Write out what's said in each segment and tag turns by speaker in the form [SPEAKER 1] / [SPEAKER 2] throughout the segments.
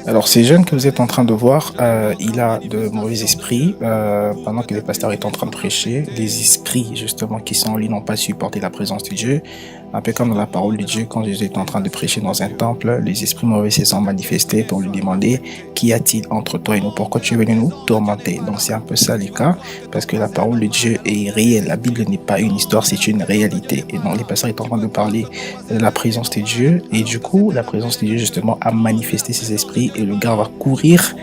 [SPEAKER 1] Alors, ces jeunes que vous êtes en train de voir, il a de mauvais esprits. Pendant que le pasteur est en train de prêcher, les esprits, justement, qui sont en lui n'ont pas supporté la présence de Dieu. Un peu comme dans la parole de Dieu, quand Jésus est en train de prêcher dans un temple, les esprits mauvais se sont manifestés pour lui demander qu'y a-t-il entre toi et nous? Pourquoi tu es venu nous tourmenter? Donc, c'est un peu ça les cas, parce que la parole de Dieu est réelle. La Bible n'est pas une histoire, c'est une réalité. Et donc, le pasteur est en train de parler de la présence de Dieu. Et du coup, la présence de Dieu, justement, a manifesté ses esprits. Et le gars va courir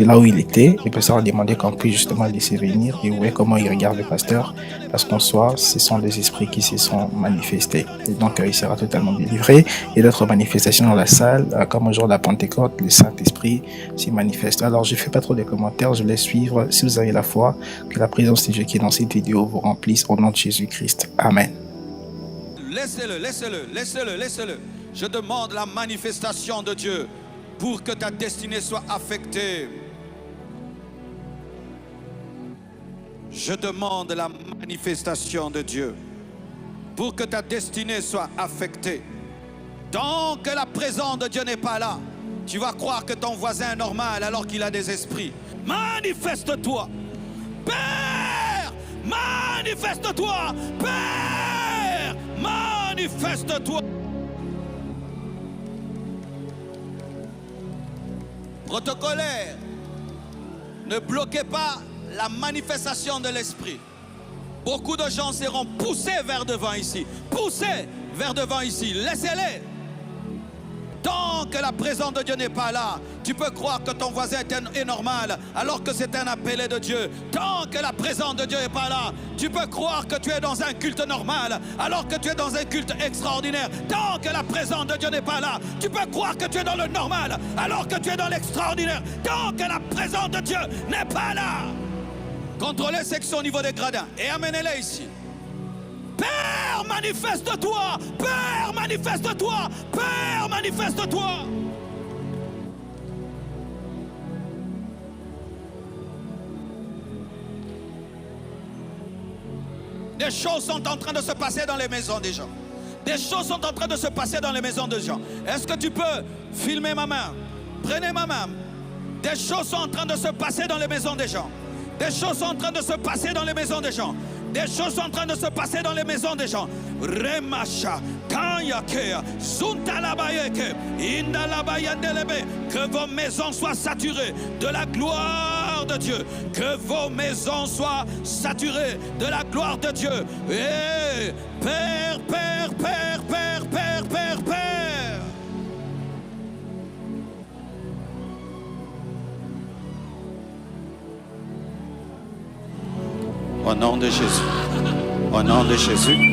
[SPEAKER 1] de là où il était. Le pasteur a demandé qu'on puisse justement le laisser venir. Et vous voyez comment il regarde le pasteur. Parce qu'en soi, ce sont des esprits qui se sont manifestés. Et donc, il sera totalement délivré. Et d'autres manifestations dans la salle, comme au jour de la Pentecôte, le Saint-Esprit s'y manifeste. Alors, je ne fais pas trop de commentaires. Je laisse suivre. Si vous avez la foi, que la présence de Dieu qui est dans cette vidéo vous remplisse au nom de Jésus-Christ. Amen.
[SPEAKER 2] Laissez-le, laissez-le, laissez-le, laissez-le. Je demande la manifestation de Dieu pour que ta destinée soit affectée. Je demande la manifestation de Dieu pour que ta destinée soit affectée. Tant que la présence de Dieu n'est pas là, tu vas croire que ton voisin est normal alors qu'il a des esprits. Manifeste-toi, Père, manifeste-toi, Père, manifeste-toi. Protocolaire, ne bloquez pas la manifestation de l'esprit. Beaucoup de gens seront poussés vers devant ici. Poussés vers devant ici. Laissez-les. Tant que la présence de Dieu n'est pas là, tu peux croire que ton voisin est normal alors que c'est un appelé de Dieu. Tant que la présence de Dieu n'est pas là, tu peux croire que tu es dans un culte normal alors que tu es dans un culte extraordinaire. Tant que la présence de Dieu n'est pas là, tu peux croire que tu es dans le normal alors que tu es dans l'extraordinaire. Tant que la présence de Dieu n'est pas là, contrôlez section au niveau des gradins et amenez-les ici. Père, manifeste-toi! Père, manifeste-toi! Père, manifeste-toi! Des choses sont en train de se passer dans les maisons des gens. Des choses sont en train de se passer dans les maisons des gens. Est-ce que tu peux filmer ma main? Prenez ma main. Des choses sont en train de se passer dans les maisons des gens. Des choses sont en train de se passer dans les maisons des gens. Des choses sont en train de se passer dans les maisons des gens. Remacha, Kanyake, Zuntalabayeke, Indalabayandelebe. Que vos maisons soient saturées de la gloire de Dieu. Que vos maisons soient saturées de la gloire de Dieu. Et Père, Père, Père, Père, Père, Père, Père. Au nom de Jésus. Au nom de Jésus.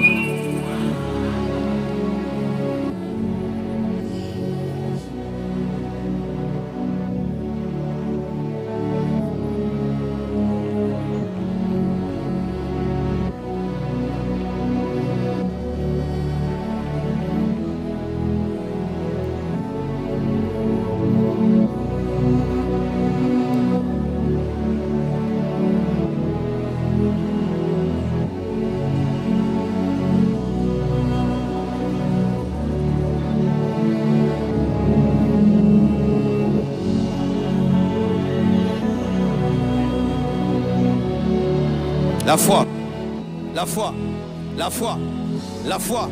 [SPEAKER 2] La foi, la foi, la foi, la foi.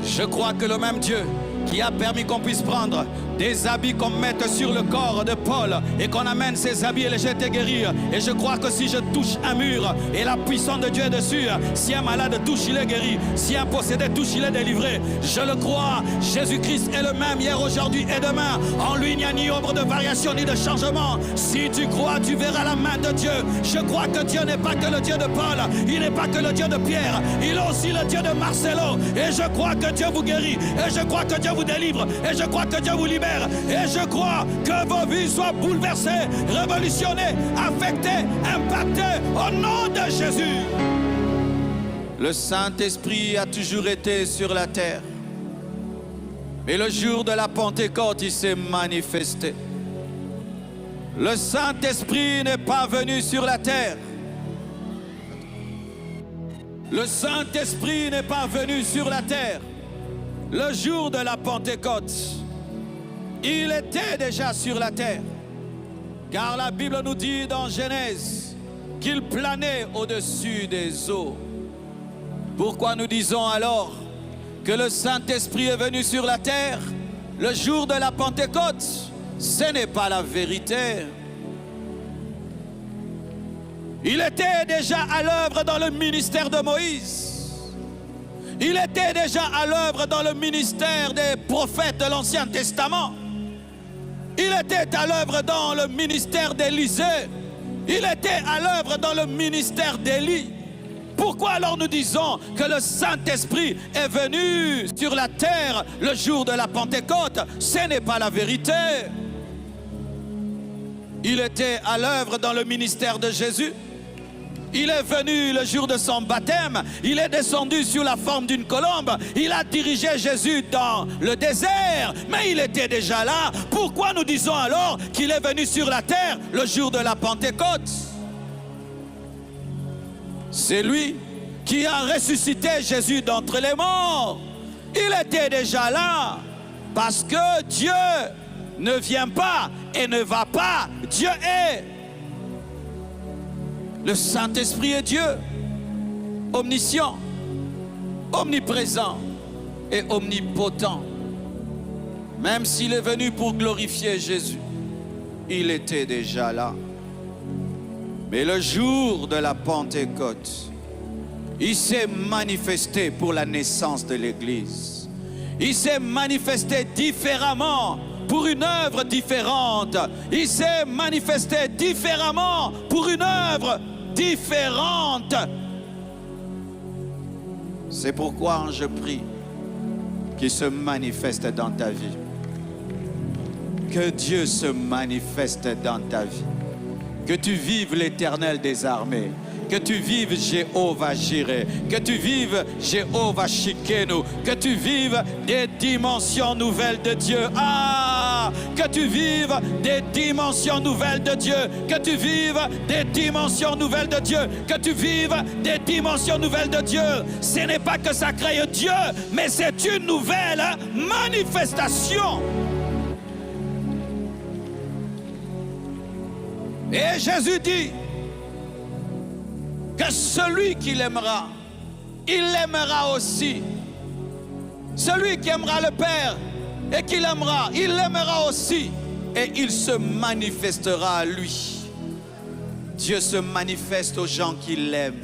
[SPEAKER 2] Je crois que le même Dieu qui a permis qu'on puisse prendre des habits qu'on mette sur le corps de Paul et qu'on amène ces habits et les jeter guérir. Et je crois que si je touche un mur et la puissance de Dieu est dessus, si un malade touche, il est guéri. Si un possédé touche, il est délivré. Je le crois. Jésus-Christ est le même hier, aujourd'hui et demain. En lui, il n'y a ni ombre de variation ni de changement. Si tu crois, tu verras la main de Dieu. Je crois que Dieu n'est pas que le Dieu de Paul. Il n'est pas que le Dieu de Pierre. Il est aussi le Dieu de Marcelo. Et je crois que Dieu vous guérit. Et je crois que Dieu vous délivre. Et je crois que Dieu vous libère. Et je crois que vos vies soient bouleversées, révolutionnées, affectées, impactées au nom de Jésus. Le Saint-Esprit a toujours été sur la terre. Mais le jour de la Pentecôte, il s'est manifesté. Le Saint-Esprit n'est pas venu sur la terre. Le Saint-Esprit n'est pas venu sur la terre. Le jour de la Pentecôte. Il était déjà sur la terre. Car la Bible nous dit dans Genèse qu'il planait au-dessus des eaux. Pourquoi nous disons alors que le Saint-Esprit est venu sur la terre le jour de la Pentecôte? Ce n'est pas la vérité. Il était déjà à l'œuvre dans le ministère de Moïse. Il était déjà à l'œuvre dans le ministère des prophètes de l'Ancien Testament. Il était à l'œuvre dans le ministère d'Élisée. Il était à l'œuvre dans le ministère d'Élie. Pourquoi alors nous disons que le Saint-Esprit est venu sur la terre le jour de la Pentecôte? Ce n'est pas la vérité. Il était à l'œuvre dans le ministère de Jésus. Il est venu le jour de son baptême. Il est descendu sous la forme d'une colombe. Il a dirigé Jésus dans le désert. Mais il était déjà là. Pourquoi nous disons alors qu'il est venu sur la terre le jour de la Pentecôte? C'est lui qui a ressuscité Jésus d'entre les morts. Il était déjà là. Parce que Dieu ne vient pas et ne va pas. Dieu est. Le Saint-Esprit est Dieu, omniscient, omniprésent et omnipotent. Même s'il est venu pour glorifier Jésus, il était déjà là. Mais le jour de la Pentecôte, il s'est manifesté pour la naissance de l'Église. Il s'est manifesté différemment pour une œuvre différente. Il s'est manifesté différemment pour une œuvre différente. C'est pourquoi je prie qu'il se manifeste dans ta vie. Que Dieu se manifeste dans ta vie. Que tu vives l'Éternel des armées. Que tu vives Jéhovah Jireh, que tu vives Jéhovah Shikenu, que tu vives des dimensions nouvelles de Dieu. Ah, que tu vives des dimensions nouvelles de Dieu, que tu vives des dimensions nouvelles de Dieu, que tu vives des dimensions nouvelles de Dieu. Ce n'est pas que ça crée Dieu, mais c'est une nouvelle manifestation. Et Jésus dit que celui qui l'aimera, il l'aimera aussi. Celui qui aimera le Père et qui l'aimera, il l'aimera aussi. Et il se manifestera à lui. Dieu se manifeste aux gens qui l'aiment.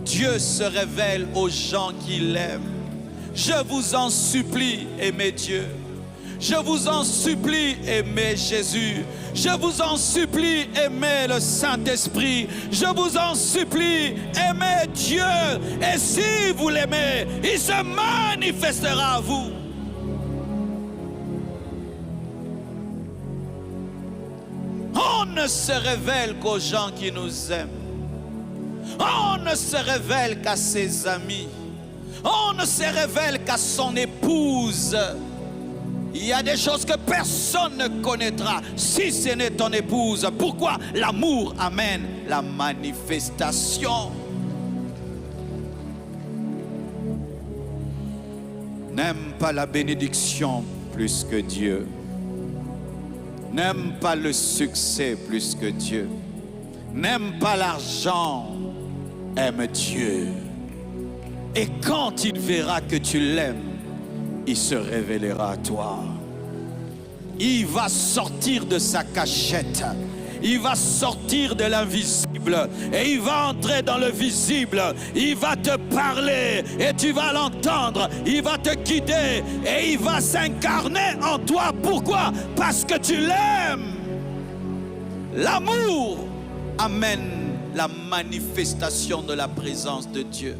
[SPEAKER 2] Dieu se révèle aux gens qui l'aiment. Je vous en supplie, aimez Dieu. Je vous en supplie, aimez Jésus. Je vous en supplie, aimez le Saint-Esprit. Je vous en supplie, aimez Dieu. Et si vous l'aimez, il se manifestera à vous. On ne se révèle qu'aux gens qui nous aiment. On ne se révèle qu'à ses amis. On ne se révèle qu'à son épouse. Il y a des choses que personne ne connaîtra si ce n'est ton épouse. Pourquoi? L'amour amène la manifestation. N'aime pas la bénédiction plus que Dieu. N'aime pas le succès plus que Dieu. N'aime pas l'argent. Aime Dieu. Et quand il verra que tu l'aimes, il se révélera à toi. Il va sortir de sa cachette. Il va sortir de l'invisible et il va entrer dans le visible. Il va te parler et tu vas l'entendre. Il va te guider et il va s'incarner en toi. Pourquoi? Parce que tu l'aimes. L'amour amène la manifestation de la présence de Dieu.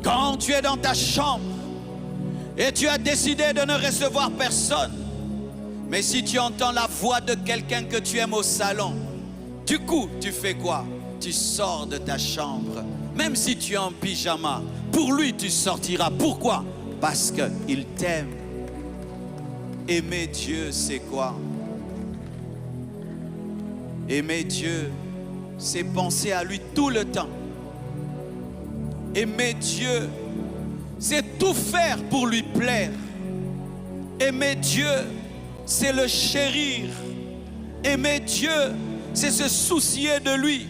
[SPEAKER 2] Quand tu es dans ta chambre et tu as décidé de ne recevoir personne, mais si tu entends la voix de quelqu'un que tu aimes au salon, du coup, tu fais quoi? Tu sors de ta chambre, même si tu es en pyjama. Pour lui, tu sortiras. Pourquoi? Parce qu'il t'aime. Aimer Dieu, c'est quoi? Aimer Dieu, c'est penser à lui tout le temps. Aimer Dieu, c'est tout faire pour lui plaire. Aimer Dieu, c'est le chérir. Aimer Dieu, c'est se soucier de lui.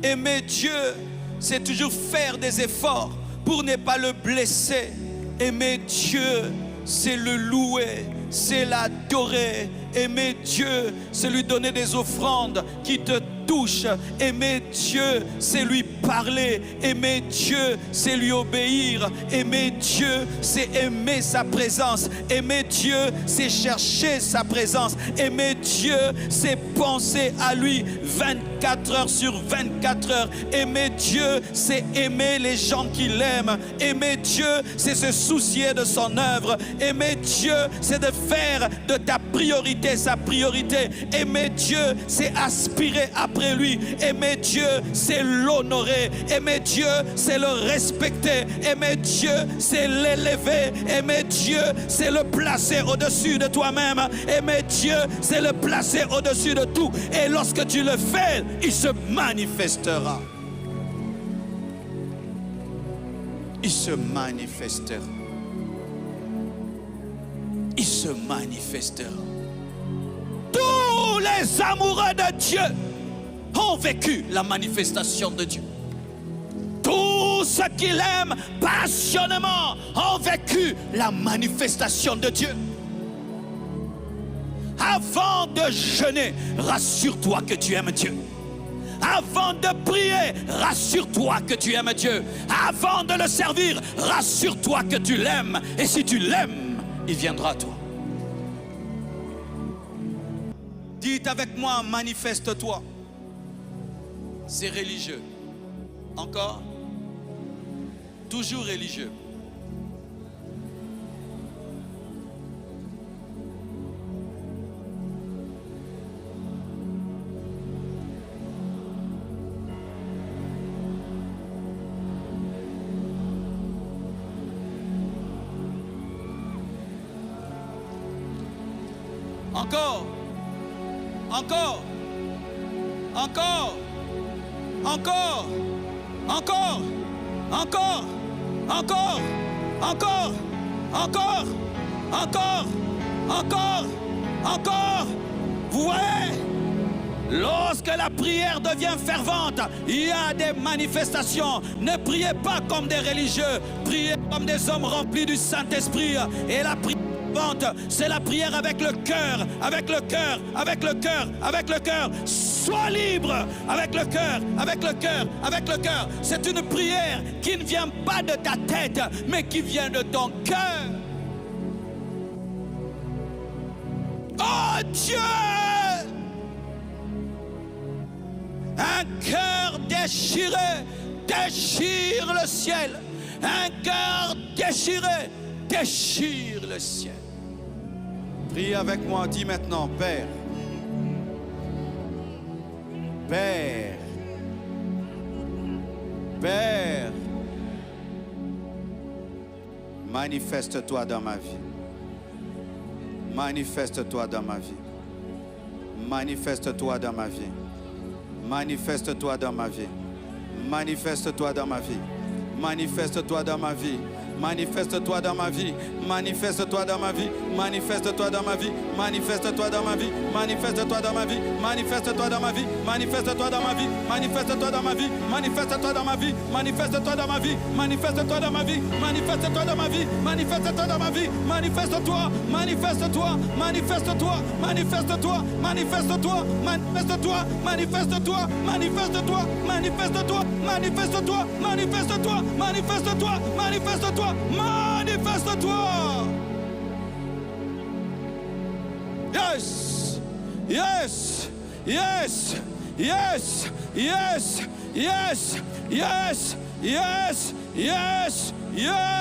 [SPEAKER 2] Aimer Dieu, c'est toujours faire des efforts pour ne pas le blesser. Aimer Dieu, c'est le louer, c'est l'adorer. Aimer Dieu, c'est lui donner des offrandes qui te touchent. Aimer Dieu, c'est lui parler. Aimer Dieu, c'est lui obéir. Aimer Dieu, c'est aimer sa présence. Aimer Dieu, c'est chercher sa présence. Aimer Dieu, c'est penser à lui 24 heures sur 24 heures. Aimer Dieu, c'est aimer les gens qui l'aiment. Aimer Dieu, c'est se soucier de son œuvre. Aimer Dieu, c'est de faire de ta priorité sa priorité. Aimer Dieu, c'est aspirer après lui. Aimer Dieu, c'est l'honorer. Aimer Dieu, c'est le respecter. Aimer Dieu, c'est l'élever. Aimer Dieu, c'est le placer au-dessus de toi-même. Aimer Dieu, c'est le placer au-dessus de tout. Et lorsque tu le fais, il se manifestera. Il se manifestera. Il se manifestera. Tous les amoureux de Dieu ont vécu la manifestation de Dieu. Tous ceux qui l'aiment passionnément ont vécu la manifestation de Dieu. Avant de jeûner, rassure-toi que tu aimes Dieu. Avant de prier, rassure-toi que tu aimes Dieu. Avant de le servir, rassure-toi que tu l'aimes. Et si tu l'aimes, il viendra à toi. Dites avec moi, manifeste-toi. C'est religieux. Encore? Toujours religieux. Encore, encore, encore, encore, encore, encore, encore, encore, encore, encore, encore, encore. Vous voyez, lorsque la prière devient fervente, il y a des manifestations. Ne priez pas comme des religieux, priez comme des hommes remplis du Saint-Esprit. Et la prière, c'est la prière avec le cœur, avec le cœur, avec le cœur, avec le cœur. Sois libre avec le cœur, avec le cœur, avec le cœur. C'est une prière qui ne vient pas de ta tête, mais qui vient de ton cœur. Oh Dieu! Un cœur déchiré déchire le ciel. Un cœur déchiré déchire le ciel. Prie avec moi, dis maintenant, Père, Père, Père, manifeste-toi dans ma vie. Manifeste-toi dans ma vie. Manifeste-toi dans ma vie. Manifeste-toi dans ma vie. Manifeste-toi dans ma vie. Manifeste-toi dans ma vie. Manifeste-toi dans ma vie, manifeste-toi dans ma vie, manifeste-toi dans ma vie, manifeste-toi dans ma vie, manifeste-toi dans ma vie, manifeste-toi dans ma vie, manifeste-toi dans ma vie, manifeste-toi dans ma vie, manifeste-toi dans ma vie, manifeste-toi dans ma vie, manifeste-toi dans ma vie, manifeste-toi dans ma vie, manifeste-toi dans ma vie, manifeste-toi, manifeste-toi, manifeste-toi, manifeste-toi, manifeste-toi, manifeste-toi, manifeste-toi, manifeste-toi, manifeste-toi, manifeste-toi, manifeste-toi, manifeste-toi, manifeste-toi. Manifeste-toi. Yes, yes, yes, yes, yes, yes, yes, yes, yes, yes.